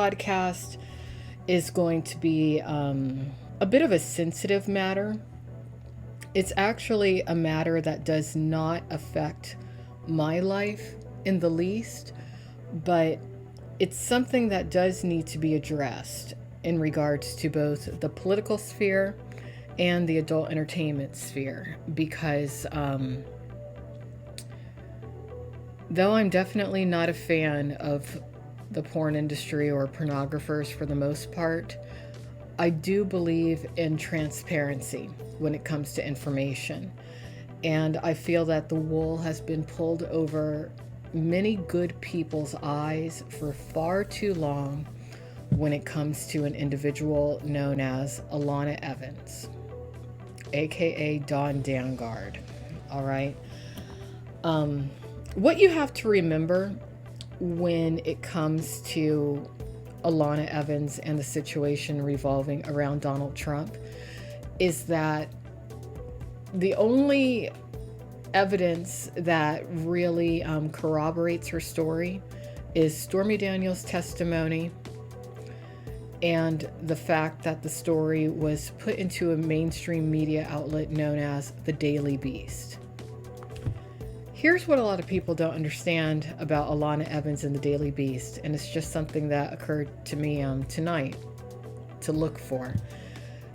podcast is going to be a bit of a sensitive matter. It's actually a matter that does not affect my life in the least, but it's something that does need to be addressed in regards to both the political sphere and the adult entertainment sphere, because though I'm definitely not a fan of the porn industry or pornographers for the most part, I do believe in transparency when it comes to information. And I feel that the wool has been pulled over many good people's eyes for far too long when it comes to an individual known as Alana Evans, aka Dawn Dangard. All right. What you have to remember when it comes to Alana Evans and the situation revolving around Donald Trump is that the only evidence that really corroborates her story is Stormy Daniels' testimony and the fact that the story was put into a mainstream media outlet known as the Daily Beast. Here's what a lot of people don't understand about Alana Evans and the Daily Beast, and it's just something that occurred to me tonight to look for.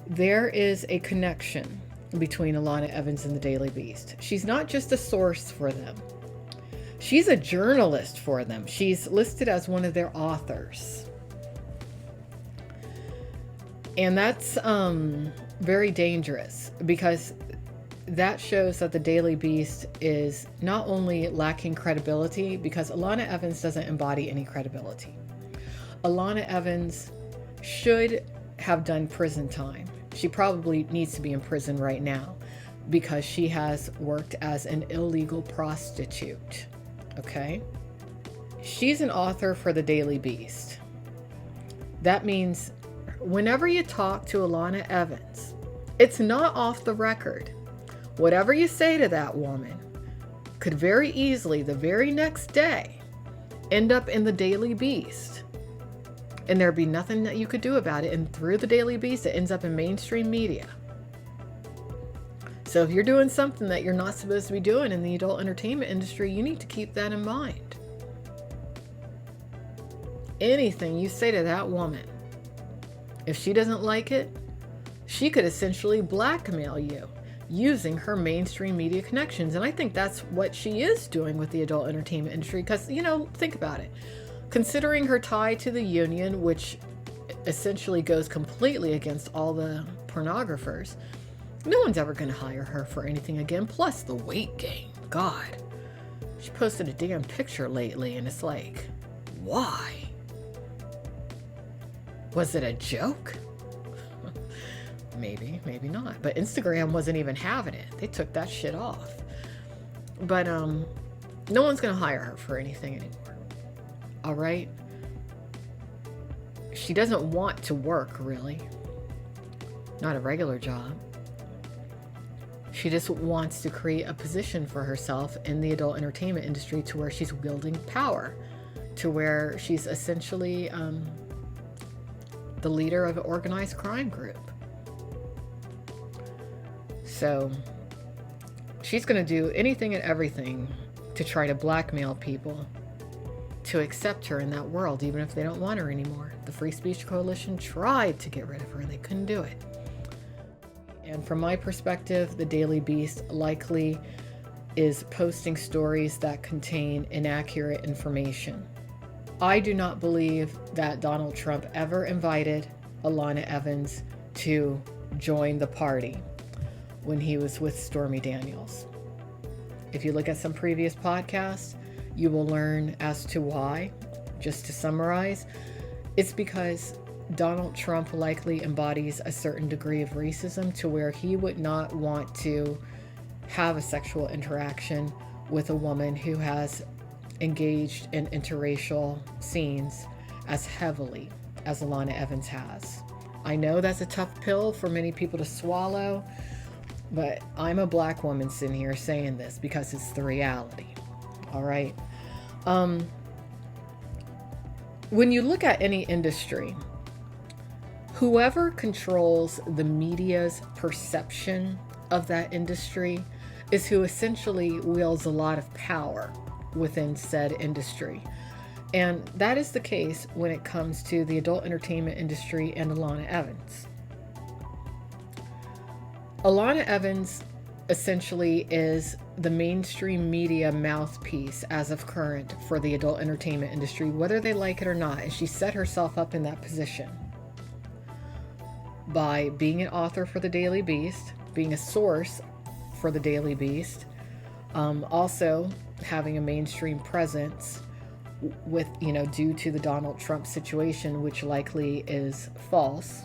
There is a connection between Alana Evans and the Daily Beast. She's not just a source for them. She's a journalist for them. She's listed as one of their authors. And that's very dangerous, because that shows that the Daily Beast is not only lacking credibility, because Alana Evans doesn't embody any credibility. Alana Evans should have done prison time. She probably needs to be in prison right now because she has worked as an illegal prostitute. Okay? She's an author for the Daily Beast. That means whenever you talk to Alana Evans, it's not off the record. Whatever you say to that woman could very easily, the very next day, end up in the Daily Beast. And there'd be nothing that you could do about it. And through the Daily Beast, it ends up in mainstream media. So if you're doing something that you're not supposed to be doing in the adult entertainment industry, you need to keep that in mind. Anything you say to that woman, if she doesn't like it, she could essentially blackmail you using her mainstream media connections. And I think that's what she is doing with the adult entertainment industry. Because, think about it. Considering her tie to the union, which essentially goes completely against all the pornographers, no one's ever going to hire her for anything again. Plus the weight gain. God. She posted a damn picture lately and it's like, why? Was it a joke? Maybe not. But Instagram wasn't even having it. They took that shit off. But no one's going to hire her for anything anymore. All right? She doesn't want to work, really. Not a regular job. She just wants to create a position for herself in the adult entertainment industry to where she's wielding power, to where she's essentially the leader of an organized crime group. So she's going to do anything and everything to try to blackmail people to accept her in that world, even if they don't want her anymore. The Free Speech Coalition tried to get rid of her and they couldn't do it. And from my perspective, the Daily Beast likely is posting stories that contain inaccurate information. I do not believe that Donald Trump ever invited Alana Evans to join the party when he was with Stormy Daniels. If you look at some previous podcasts, you will learn as to why. Just to summarize, it's because Donald Trump likely embodies a certain degree of racism to where he would not want to have a sexual interaction with a woman who has engaged in interracial scenes as heavily as Alana Evans has. I know that's a tough pill for many people to swallow, but I'm a black woman sitting here saying this because it's the reality. All right. When you look at any industry, whoever controls the media's perception of that industry is who essentially wields a lot of power within said industry. And that is the case when it comes to the adult entertainment industry and Alana Evans. Alana Evans essentially is the mainstream media mouthpiece as of current for the adult entertainment industry, whether they like it or not. And she set herself up in that position by being an author for the Daily Beast, being a source for the Daily Beast, also having a mainstream presence with, due to the Donald Trump situation, which likely is false.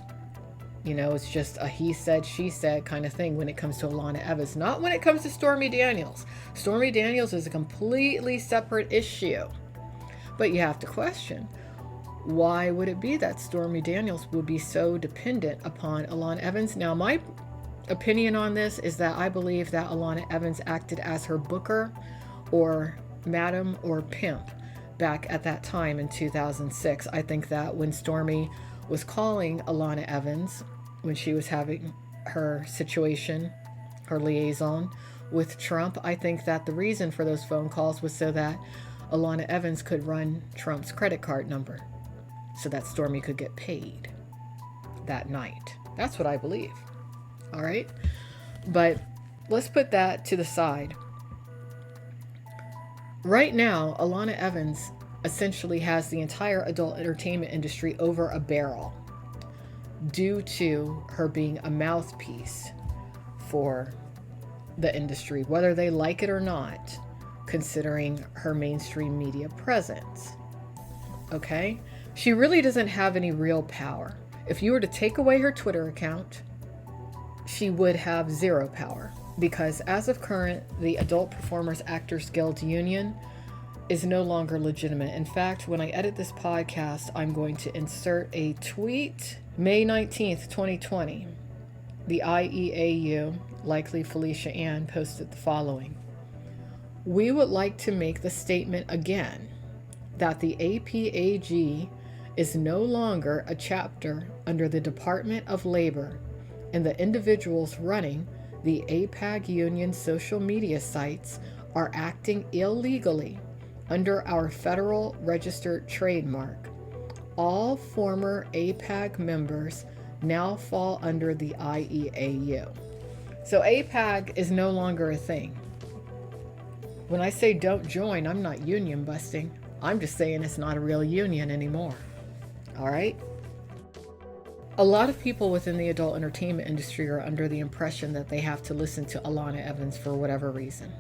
It's just a he said, she said kind of thing when it comes to Alana Evans, not when it comes to Stormy Daniels. Stormy Daniels is a completely separate issue. But you have to question, why would it be that Stormy Daniels would be so dependent upon Alana Evans? Now, my opinion on this is that I believe that Alana Evans acted as her booker or madam or pimp back at that time in 2006. I think that when Stormy was calling Alana Evans, when she was having her situation, her liaison with Trump, I think that the reason for those phone calls was so that Alana Evans could run Trump's credit card number so that Stormy could get paid that night. That's what I believe. All right? But let's put that to the side. Right now, Alana Evans essentially has the entire adult entertainment industry over a barrel due to her being a mouthpiece for the industry, whether they like it or not, considering her mainstream media presence. Okay? She really doesn't have any real power. If you were to take away her Twitter account, she would have zero power, because as of current, the Adult Performers Actors Guild Union is no longer legitimate. In fact, when I edit this podcast, I'm going to insert a tweet. May 19th, 2020, the i.e.a.u., likely Felicia Ann, posted the following. We would like to make the statement again that the APAG is no longer a chapter under the Department of Labor, and the individuals running the APAG union social media sites are acting illegally under our federal registered trademark. All former APAG members now fall under the i.e.a.u. So APAG is no longer a thing. When I say don't join, I'm not union busting. I'm just saying it's not a real union anymore. All right? A lot of people within the adult entertainment industry are under the impression that they have to listen to Alana Evans for whatever reason.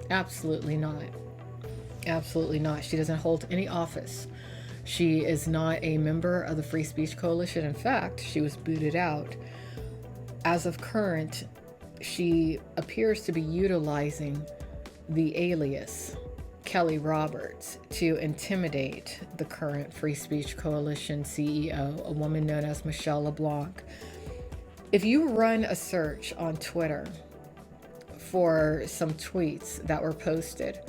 Absolutely not. Absolutely not. She doesn't hold any office. She is not a member of the Free Speech Coalition. In fact, she was booted out. As of current, she appears to be utilizing the alias Kelli Roberts to intimidate the current Free Speech Coalition CEO, a woman known as Michelle LeBlanc. If you run a search on Twitter for some tweets that were posted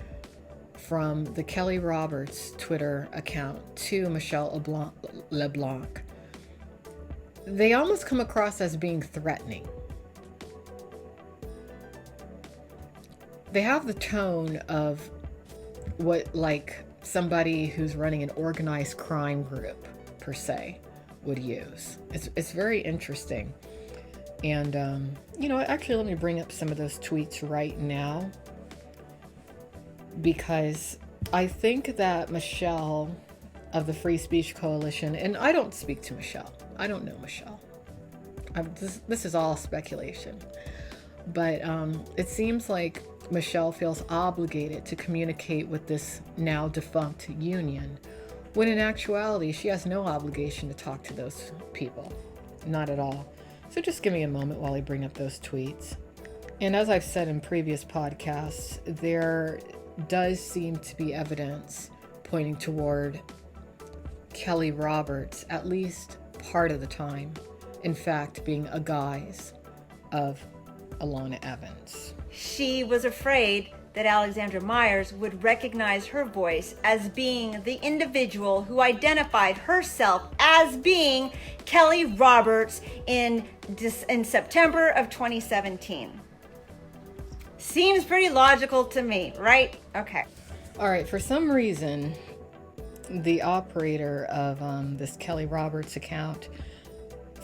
from the Kelli Roberts Twitter account to Michelle LeBlanc, they almost come across as being threatening. They have the tone of what, like, somebody who's running an organized crime group, per se, would use. It's very interesting. And, actually, let me bring up some of those tweets right now, because I think that Michelle of the Free Speech Coalition, and I don't speak to Michelle. I don't know Michelle. This is all speculation. But it seems like Michelle feels obligated to communicate with this now defunct union, when in actuality, she has no obligation to talk to those people. Not at all. So just give me a moment while I bring up those tweets. And as I've said in previous podcasts, there does seem to be evidence pointing toward Kelli Roberts, at least part of the time, in fact, being a guise of Alana Evans. She was afraid that Alexandra Myers would recognize her voice as being the individual who identified herself as being Kelli Roberts in September of 2017. Seems pretty logical to me, right? Okay. All right, for some reason, the operator of this Kelli Roberts account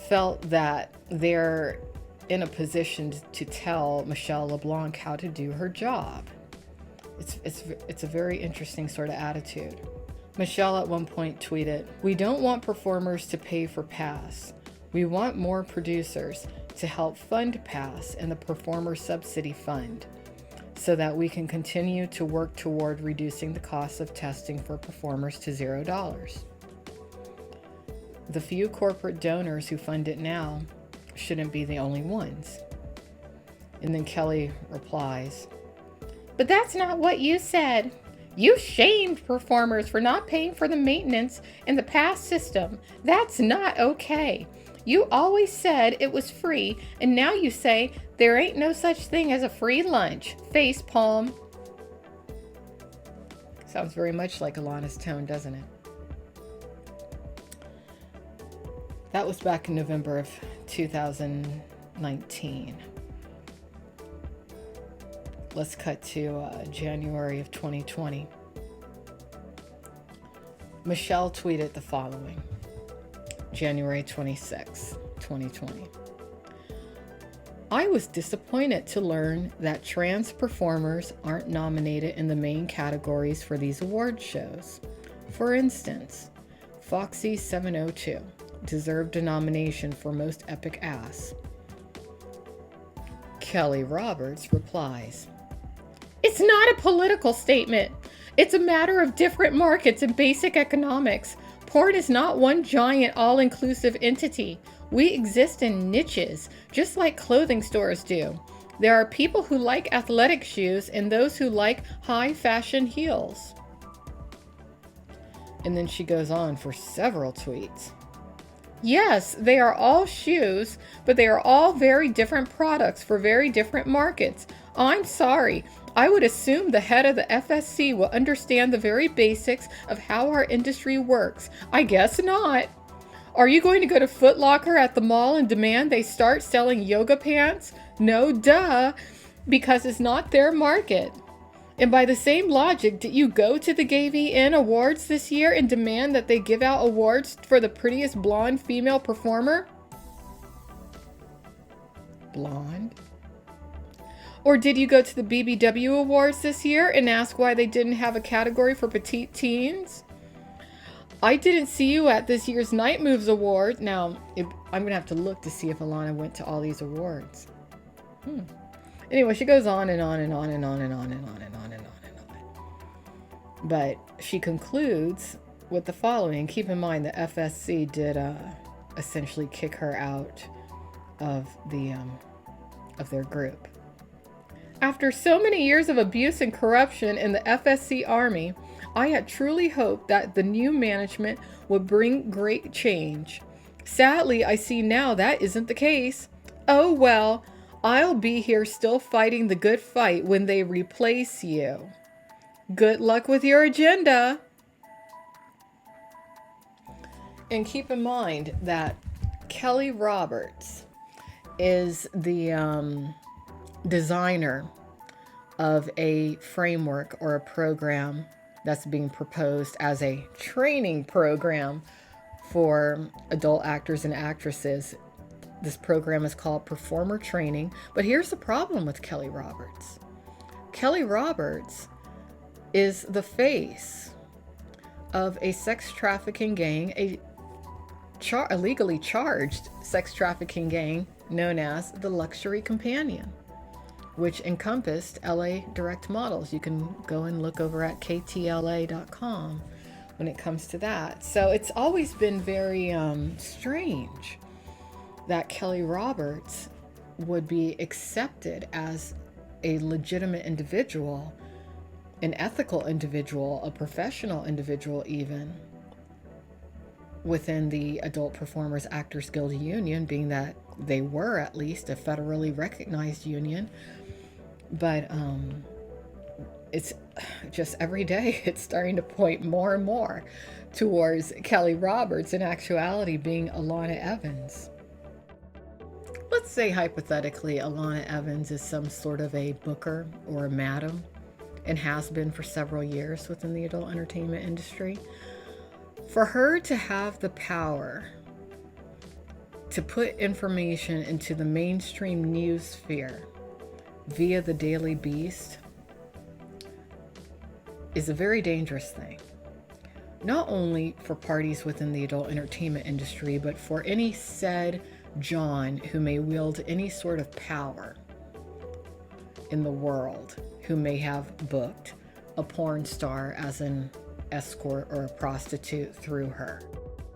felt that they're in a position to tell Michelle LeBlanc how to do her job. It's a very interesting sort of attitude. Michelle at one point tweeted, "We don't want performers to pay for pass. We want more producers to help fund pass and the performer subsidy fund so that we can continue to work toward reducing the cost of testing for performers to $0. The few corporate donors who fund it now shouldn't be the only ones." And then Kelli replies, "But that's not what you said. You shamed performers for not paying for the maintenance in the pass system. That's not okay. You always said it was free, and now you say there ain't no such thing as a free lunch. Face palm." Sounds very much like Alana's tone, doesn't it? That was back in November of 2019. Let's cut to January of 2020. Michelle tweeted the following. January 26, 2020. "I was disappointed to learn that trans performers aren't nominated in the main categories for these award shows. For instance, Foxy 702 deserved a nomination for Most Epic Ass." Kelli Roberts replies, "It's not a political statement. It's a matter of different markets and basic economics. Porn is not one giant all-inclusive entity. We exist in niches, just like clothing stores do. There are people who like athletic shoes and those who like high fashion heels." And then she goes on for several tweets. "Yes, they are all shoes, but they are all very different products for very different markets. I'm sorry. I would assume the head of the FSC will understand the very basics of how our industry works. I guess not. Are you going to go to Foot Locker at the mall and demand they start selling yoga pants? No, duh, because it's not their market. And by the same logic, did you go to the GayVN Awards this year and demand that they give out awards for the prettiest blonde female performer?" Blonde? "Or did you go to the BBW Awards this year and ask why they didn't have a category for petite teens? I didn't see you at this year's Night Moves Award." Now, I'm going to have to look to see if Alana went to all these awards. Anyway, she goes on and on and on and on and on and on and on and on and on. But she concludes with the following. Keep in mind the FSC did essentially kick her out of their group. "After so many years of abuse and corruption in the FSC army, I had truly hoped that the new management would bring great change. Sadly, I see now that isn't the case. Oh well, I'll be here still fighting the good fight when they replace you. Good luck with your agenda." And keep in mind that Kelli Roberts is the designer of a framework or a program that's being proposed as a training program for adult actors and actresses. This program is called Performer Training. But here's the problem with Kelli Roberts. Kelli Roberts is the face of a sex trafficking gang, a legally charged sex trafficking gang known as the Luxury Companion, which encompassed LA direct models. You can go and look over at ktla.com when it comes to that. So it's always been very strange that Kelli Roberts would be accepted as a legitimate individual, an ethical individual, a professional individual even, within the Adult Performers Actors Guild Union, being that they were at least a federally recognized union. But it's just every day it's starting to point more and more towards Kelli Roberts in actuality being Alana Evans. Let's say hypothetically Alana Evans is some sort of a booker or a madam and has been for several years within the adult entertainment industry. For her to have the power to put information into the mainstream news sphere via the Daily Beast is a very dangerous thing. Not only for parties within the adult entertainment industry, but for any said John who may wield any sort of power in the world, who may have booked a porn star as an escort or a prostitute through her.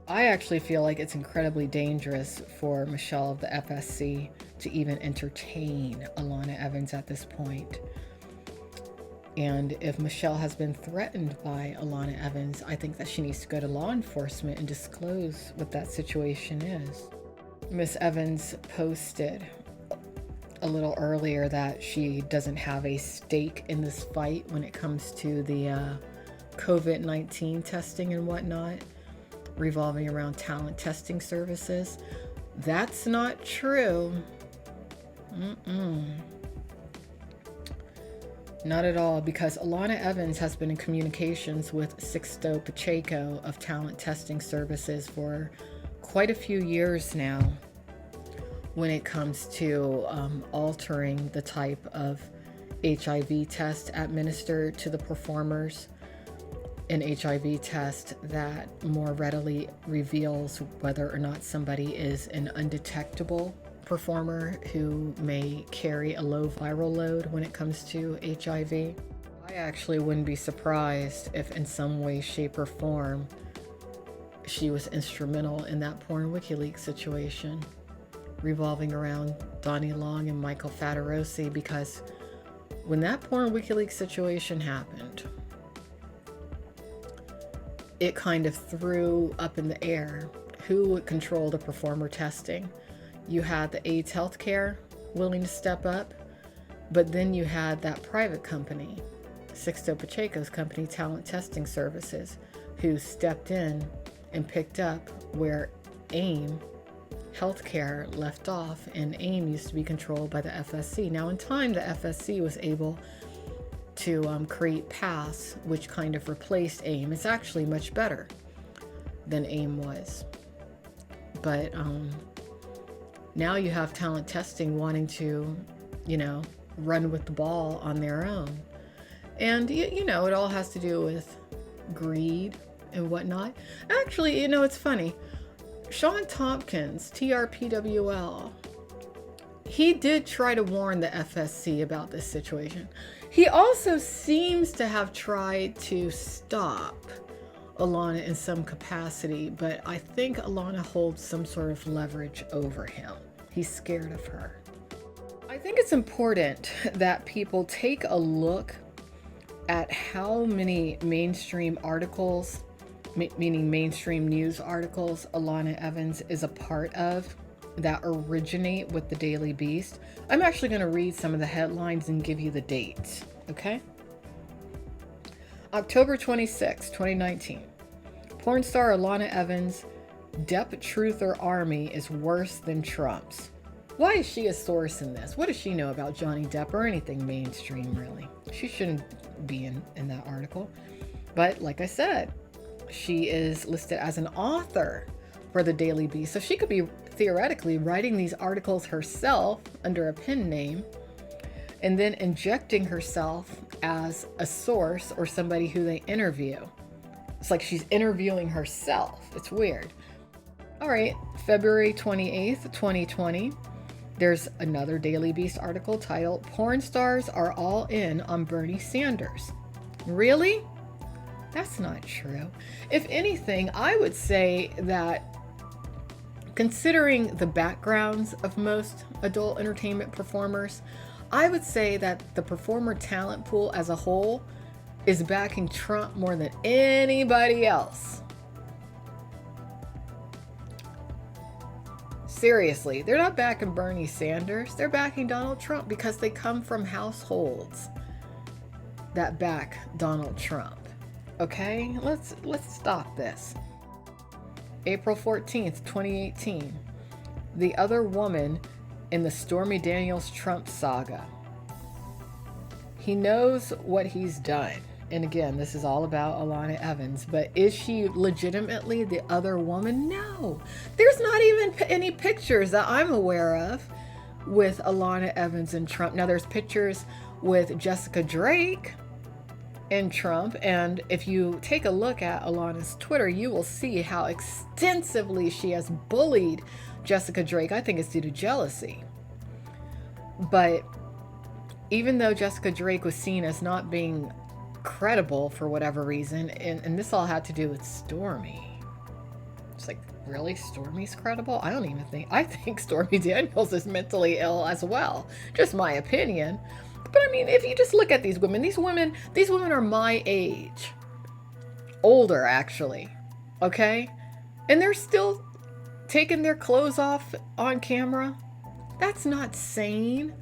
I actually feel like it's incredibly dangerous for Michelle of the FSC to even entertain Alana Evans at this point. And if Michelle has been threatened by Alana Evans, I think that she needs to go to law enforcement and disclose what that situation is. Miss Evans posted a little earlier that she doesn't have a stake in this fight when it comes to the COVID-19 testing and whatnot, revolving around talent testing services. That's not true. Not at all, because Alana Evans has been in communications with Sixto Pacheco of Talent Testing Services for quite a few years now when it comes to altering the type of HIV test administered to the performers, an HIV test that more readily reveals whether or not somebody is an undetectable performer who may carry a low viral load when it comes to HIV. I actually wouldn't be surprised if in some way, shape, or form she was instrumental in that porn WikiLeaks situation revolving around Donnie Long and Michael Fatarosi, because when that porn WikiLeaks situation happened, it kind of threw up in the air who would control the performer testing. You had the AIDS Healthcare willing to step up, but then you had that private company, Sixto Pacheco's company, Talent Testing Services, who stepped in and picked up where i.e.a.u. Healthcare left off, and i.e.a.u. used to be controlled by the FSC. Now in time, the FSC was able to create PASS, which kind of replaced i.e.a.u. It's actually much better than i.e.a.u. was. But now you have talent testing wanting to, run with the ball on their own. And, it all has to do with greed and whatnot. Actually, it's funny. Sean Tompkins, TRPWL, he did try to warn the FSC about this situation. He also seems to have tried to stop Alana in some capacity, but I think Alana holds some sort of leverage over him. He's scared of her. I think it's important that people take a look at how many mainstream articles, meaning mainstream news articles, Alana Evans is a part of that originate with the Daily Beast. I'm actually going to read some of the headlines and give you the dates, okay? October 26, 2019. Porn star Alana Evans, Depp Truther Army is worse than Trump's. Why is she a source in this? What does she know about Johnny Depp or anything mainstream, really? She shouldn't be in that article. But like I said, she is listed as an author for the Daily Beast. So she could be theoretically writing these articles herself under a pen name and then injecting herself as a source or somebody who they interview. It's like she's interviewing herself. It's weird. All right, February 28th, 2020. There's another Daily Beast article titled, "Porn Stars Are All In on Bernie Sanders." Really? That's not true. If anything, I would say that considering the backgrounds of most adult entertainment performers, I would say that the performer talent pool as a whole is backing Trump more than anybody else. Seriously, they're not backing Bernie Sanders. They're backing Donald Trump because they come from households that back Donald Trump. Okay, let's stop this. April 14th, 2018. The other woman in the Stormy Daniels Trump saga. He knows what he's done. And again, this is all about Alana Evans, but is she legitimately the other woman? No. There's not even any pictures that I'm aware of with Alana Evans and Trump. Now, there's pictures with Jessica Drake and Trump, and if you take a look at Alana's Twitter, you will see how extensively she has bullied Jessica Drake. I think it's due to jealousy. But even though Jessica Drake was seen as not being credible for whatever reason, and this all had to do with Stormy. It's like, really? Stormy's credible? I think Stormy Daniels is mentally ill as well. Just my opinion. But I mean, if you just look at these women are my age. Older, actually. Okay? And they're still taking their clothes off on camera. That's not sane.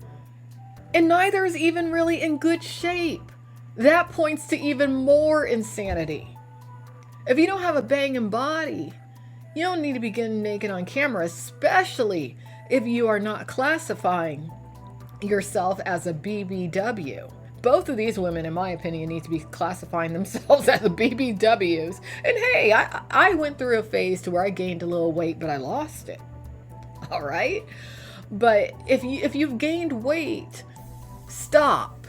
And neither is even really in good shape. That points to even more insanity. If you don't have a banging body, you don't need to be getting naked on camera, especially if you are not classifying yourself as a BBW. Both of these women, in my opinion, need to be classifying themselves as BBWs. And hey, I went through a phase to where I gained a little weight, but I lost it. All right? But if you've gained weight, stop.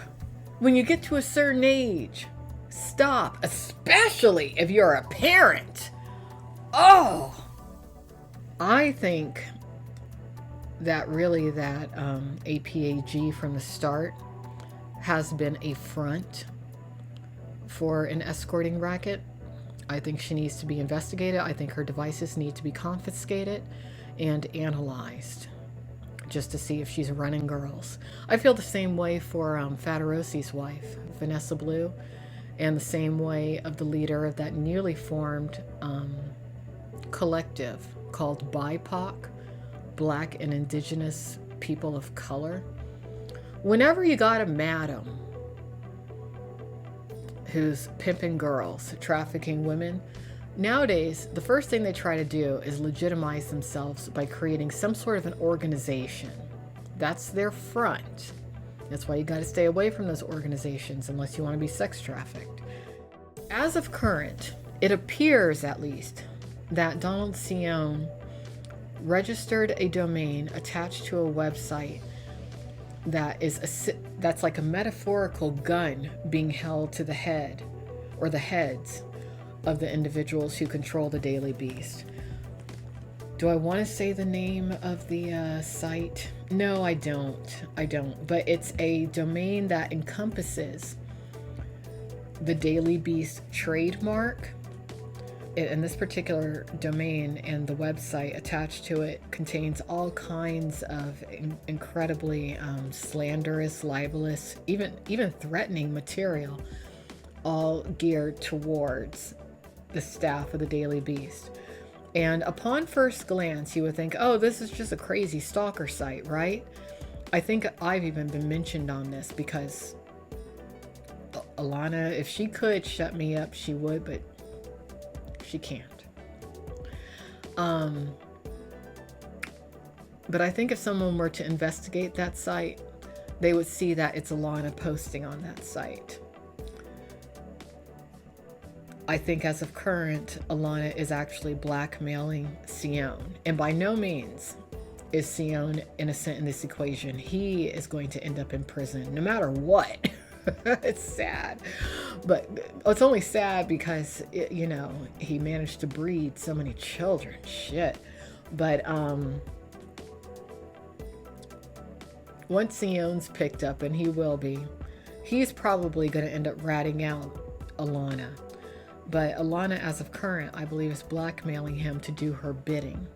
When you get to a certain age, stop, especially if you're a parent. Oh, I think that really that i.e.a.u from the start has been a front for an escorting racket. I think she needs to be investigated. I think her devices need to be confiscated and analyzed, just to see if she's running girls. I feel the same way for Fatarosi's wife, Vanessa Blue, and the same way of the leader of that newly formed collective called BIPOC, Black and Indigenous People of Color. Whenever you got a madam who's pimping girls, trafficking women, nowadays, the first thing they try to do is legitimize themselves by creating some sort of an organization. That's their front. That's why you got to stay away from those organizations unless you want to be sex trafficked. As of current, it appears at least that Donald Sion registered a domain attached to a website that's like a metaphorical gun being held to the head or the heads of the individuals who control the Daily Beast. Do I want to say the name of the site? No, I don't. But it's a domain that encompasses the Daily Beast trademark. And this particular domain and the website attached to it contains all kinds of incredibly slanderous, libelous, even threatening material, all geared towards the staff of the Daily Beast. And upon first glance, you would think, oh, this is just a crazy stalker site, right? I think I've even been mentioned on this because Alana, if she could shut me up, she would, but she can't. But I think if someone were to investigate that site, they would see that it's Alana posting on that site. I think as of current, Alana is actually blackmailing Sion. And by no means is Sion innocent in this equation. He is going to end up in prison no matter what. It's sad. But it's only sad because, he managed to breed so many children. Shit. But once Sion's picked up, and he will be, he's probably going to end up ratting out Alana. But Alana, as of current, I believe is blackmailing him to do her bidding.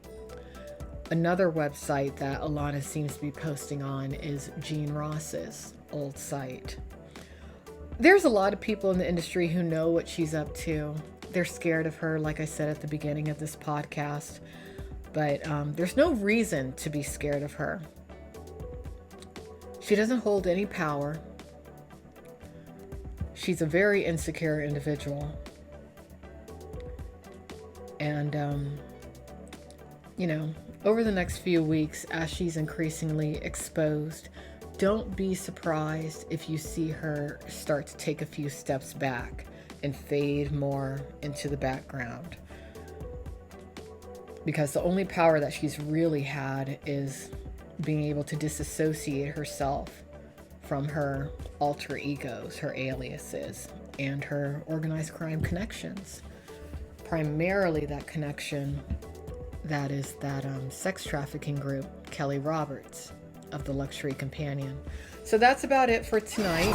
Another website that Alana seems to be posting on is Gene Ross's old site. There's a lot of people in the industry who know what she's up to. They're scared of her, like I said at the beginning of this podcast. But there's no reason to be scared of her. She doesn't hold any power. She's a very insecure individual. And, you know, over the next few weeks, as she's increasingly exposed, don't be surprised if you see her start to take a few steps back and fade more into the background. Because the only power that she's really had is being able to disassociate herself from her alter egos, her aliases, and her organized crime connections. Primarily that connection that is that sex trafficking group, Kelli Roberts of the Luxury Companion. So that's about it for tonight.